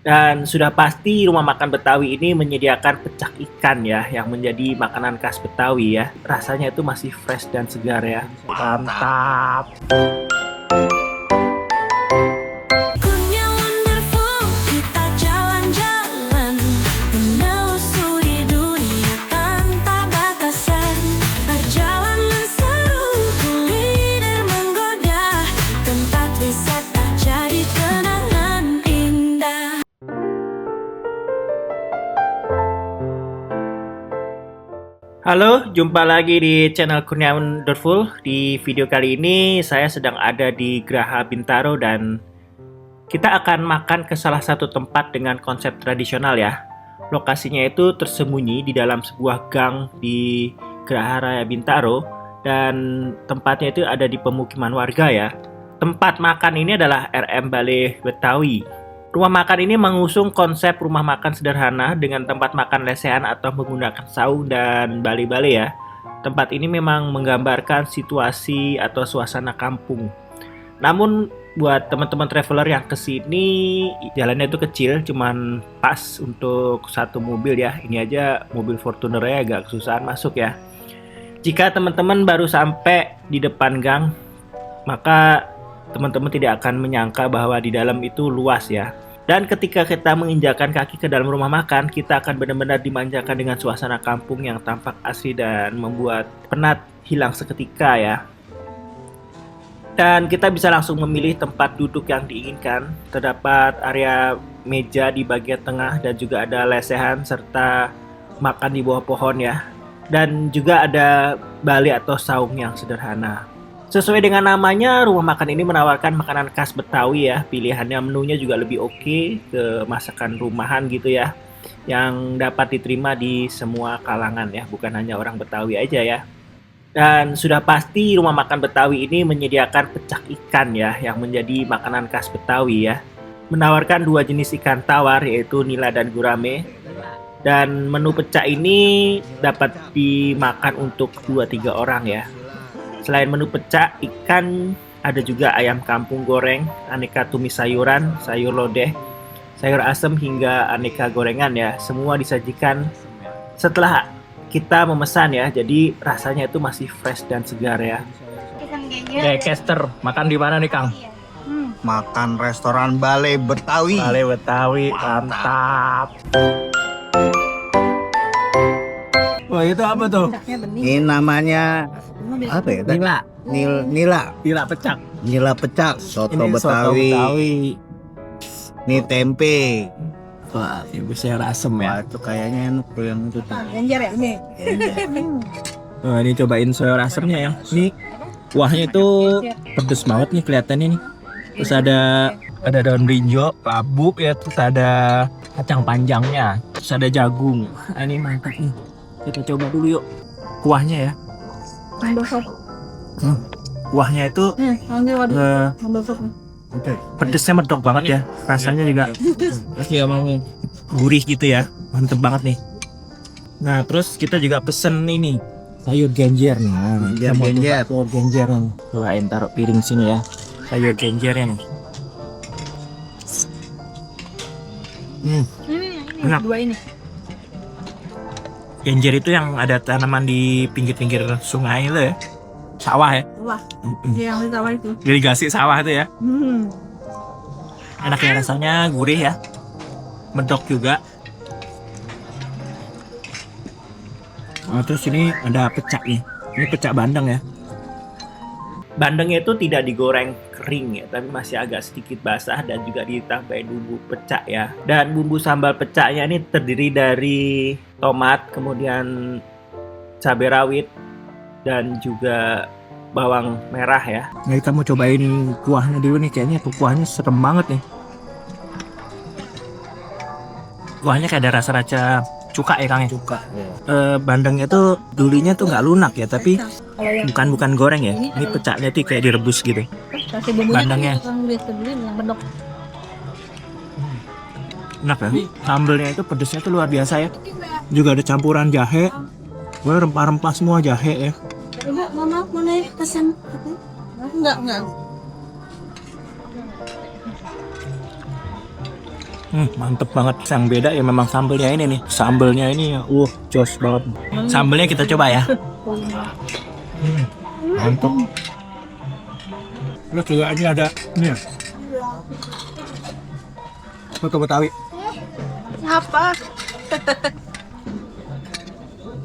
Dan sudah pasti rumah makan Betawi ini menyediakan pecak ikan ya, yang menjadi makanan khas Betawi ya. Rasanya itu masih fresh dan segar ya. Mantap. Dunia wonderful, kita jalan-jalan menelusuri dunia tanpa batasan. Perjalanan seru, kuliner menggoda, tempat wisata jadi kenangan indah. Halo, jumpa lagi di channel Kurniawan Wonderful. Di video kali ini saya sedang ada di Geraha Bintaro dan kita akan makan ke salah satu tempat dengan konsep tradisional ya. Lokasinya itu tersembunyi di dalam sebuah gang di Geraha Raya Bintaro dan tempatnya itu ada di pemukiman warga ya. Tempat makan ini adalah RM Bale Betawi. Rumah makan ini mengusung konsep rumah makan sederhana dengan tempat makan lesehan atau menggunakan saung dan bale-bale ya. Tempat ini memang menggambarkan situasi atau suasana kampung. Namun buat teman-teman traveler yang kesini jalannya itu kecil, cuman pas untuk satu mobil ya. Ini aja mobil Fortunernya agak kesusahan masuk ya. Jika teman-teman baru sampai di depan gang, maka teman-teman tidak akan menyangka bahwa di dalam itu luas ya. Dan ketika kita menginjakan kaki ke dalam rumah makan, kita akan benar-benar dimanjakan dengan suasana kampung yang tampak asri dan membuat penat hilang seketika ya. Dan kita bisa langsung memilih tempat duduk yang diinginkan. Terdapat area meja di bagian tengah dan juga ada lesehan serta makan di bawah pohon ya. Dan juga ada bale atau saung yang sederhana. Sesuai dengan namanya, rumah makan ini menawarkan makanan khas Betawi ya. Pilihannya menunya juga lebih oke ke masakan rumahan gitu ya. Yang dapat diterima di semua kalangan ya, bukan hanya orang Betawi aja ya. Dan sudah pasti rumah makan Betawi ini menyediakan pecak ikan ya, yang menjadi makanan khas Betawi ya. Menawarkan dua jenis ikan tawar yaitu nila dan gurame. Dan menu pecak ini dapat dimakan untuk 2-3 orang ya. Selain menu pecak ikan, ada juga ayam kampung goreng, aneka tumis sayuran, sayur lodeh, sayur asem hingga aneka gorengan ya. Semua disajikan setelah kita memesan ya. Jadi rasanya itu masih fresh dan segar ya. Caster, makan di mana nih Kang? Makan restoran Bale Betawi. Bale Betawi, mantap. Wah itu apa tuh? Ini namanya apa ya? Nila. Nila pecak. Nila pecak, soto Ini soto Betawi. Betawi. Ini tempe. Wah, ibu sayur asem ya. Wah, itu kayaknya enak tuh yang itu tuh. Ganjar ya ini. Wah, ini cobain sayur asemnya ya. Ini kuahnya itu pedes banget nih kelihatannya nih. Terus ada daun brinjol, labu ya, terus ada kacang panjangnya, terus ada jagung. Nah, ini mantap nih. Kita coba dulu yuk kuahnya ya. Ambil sop. Kuahnya itu Ambil waduh. eh, Ambil sop. pedesnya medok banget ya. Rasanya juga terus ya mau gurih gitu ya. Mantep banget nih. Nah, terus kita juga pesen ini sayur genjer nih. Nah, kita mau coba Genjer. sayur genjer nih. Cobain taruh piring sini ya. Sayur genjernya nih. Ini Enak. dua ini. Genjer itu yang ada tanaman di pinggir-pinggir sungai itu ya. Sawah ya. Wah, yang di sawah itu. Irigasi sawah itu ya. Hmm. Enak ya rasanya, gurih ya. Medok juga. Nah, terus ini ada pecak nih. Ini pecak bandeng ya. Bandengnya itu tidak digoreng kering ya, tapi masih agak sedikit basah dan juga ditambahin bumbu pecak ya. Dan bumbu sambal pecaknya ini terdiri dari tomat, kemudian cabai rawit, dan juga bawang merah ya. Nah, kita mau cobain kuahnya dulu nih, kayaknya tuh kuahnya serem banget nih. Kuahnya kayak ada rasa-rasa cuka ya Kang ya? Cuka. Bandengnya tuh dulunya tuh nggak lunak ya, tapi Kalau yang bukan goreng ya. Ini pecaknya tuh kayak direbus gitu. kasih bumbunya Bandengnya. yang biasa beli yang bedok. Enak ya. Sambelnya itu pedesnya tuh luar biasa ya. Juga ada campuran jahe. Gue rempah-rempah semua jahe ya. Ibu, mama mau naik pesan? Enggak. Mantep banget. Yang beda ya memang sambelnya ini nih. Sambelnya ini ya, jos banget. Sambelnya kita coba ya. Mantap. Terus juga ini ada ini ya. Soto Betawi. Apa?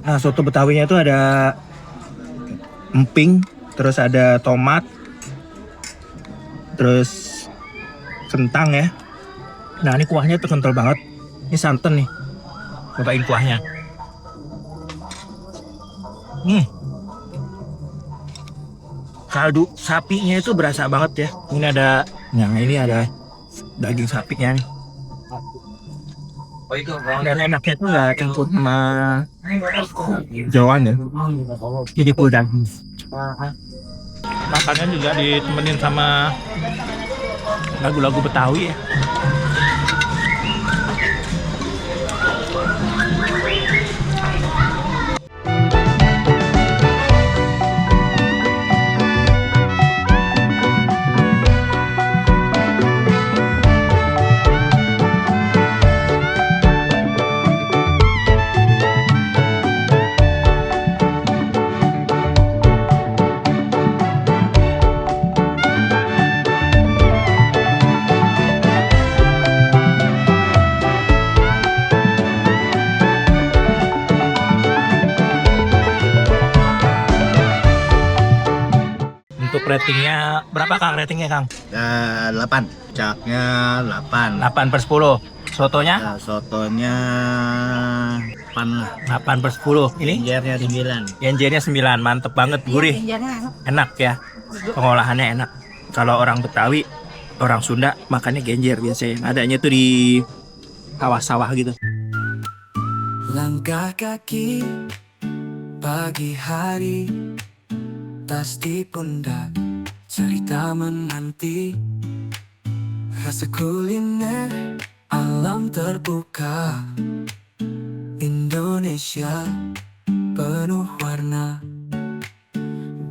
Nah, soto Betawinya itu ada emping, terus ada tomat, terus kentang ya. Nah, ini kuahnya tuh kental banget. Ini santan nih. Cobain kuahnya. Kaldu sapinya itu berasa banget ya. Ini ada, ini ada daging sapinya nih. Dan enaknya tuh nggak campur sama jauhan ya. Jadi udang. Makannya juga ditemenin sama lagu-lagu Betawi ya. Untuk ratingnya berapa Kang? Ratingnya Kang? 8. Pecaknya 8. 8/10. Sotonya? Sotonya 8 lah. 8/10. Ini? Genjernya 9. Genjernya 9. Mantep banget, gurih. Enak ya. Pengolahannya enak. Kalau orang Betawi, orang Sunda makannya genjer biasanya. Adanya tuh di sawah-sawah gitu. Langkah kaki pagi hari, tas di pundak, cerita menanti, rasa kuliner alam terbuka. Indonesia penuh warna,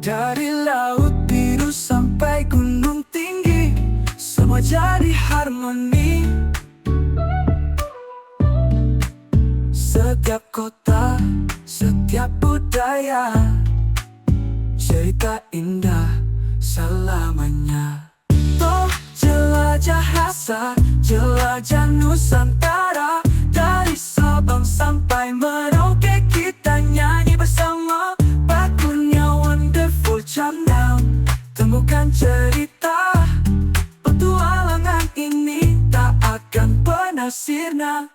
dari laut biru sampai gunung tinggi, semua jadi harmoni. Setiap kota, setiap budaya, cerita indah selamanya. Toh jelajah rasa, jelajah Nusantara, dari Sabang sampai Merauke kita nyanyi bersama. Bakurnya Wonderful Channel, temukan cerita petualangan ini tak akan pernah sirna.